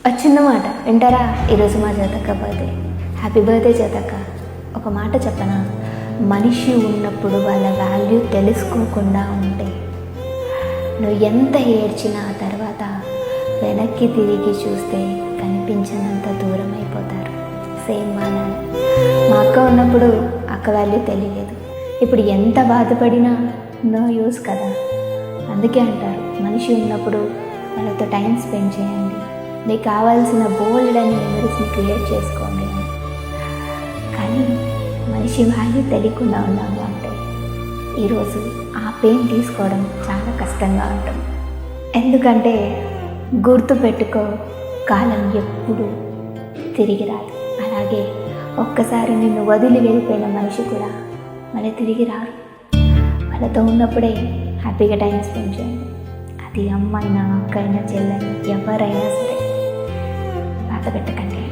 వచ్చిందన్నమాట. వింటారా? ఈరోజు మా జ్యోతక్క బర్త్డే. Happy birthday జ్యోతక్క. ఒక మాట చెప్పనా, మనిషి ఉన్నప్పుడు వాళ్ళ వాల్యూ తెలుసుకోకుండా ఉంటే నువ్వు ఎంత ఏడ్చినా తర్వాత వెనక్కి తిరిగి చూస్తే కనిపించినంత దూరం అయిపోతారు. సేమ్ మా నాన్న. మా అక్క ఉన్నప్పుడు అక్క వాల్యూ తెలియలేదు. ఇప్పుడు ఎంత బాధపడినా నో యూస్ కదా. అందుకే అంటారు, మనిషి ఉన్నప్పుడు వాళ్ళతో టైం స్పెండ్ చేయండి, నీకు కావాల్సిన బోల్డ్ అని మెమరీస్ని క్రియేట్ చేసుకోండి అని. కానీ మనిషి వాల్యూ తెలియకుండా ఉన్నాము అంటే ఈరోజు ఆ పెయిన్ తీసుకోవడం చాలా కష్టంగా ఉంటుంది. ఎందుకంటే గుర్తుపెట్టుకో, కాలం ఎప్పుడు తిరిగి రాదు. అలాగే ఒక్కసారి నిన్ను వదిలి వెళ్ళిపోయిన మనిషి కూడా మళ్ళీ తిరిగి రారు. వాళ్ళతో ఉన్నప్పుడే హ్యాపీగా టైం స్పెండ్ చేయండి. అది అమ్మ అయినా, అక్క అయినా, చెల్లెని, ఎవరైనా సరే బాధ పెట్టకండి.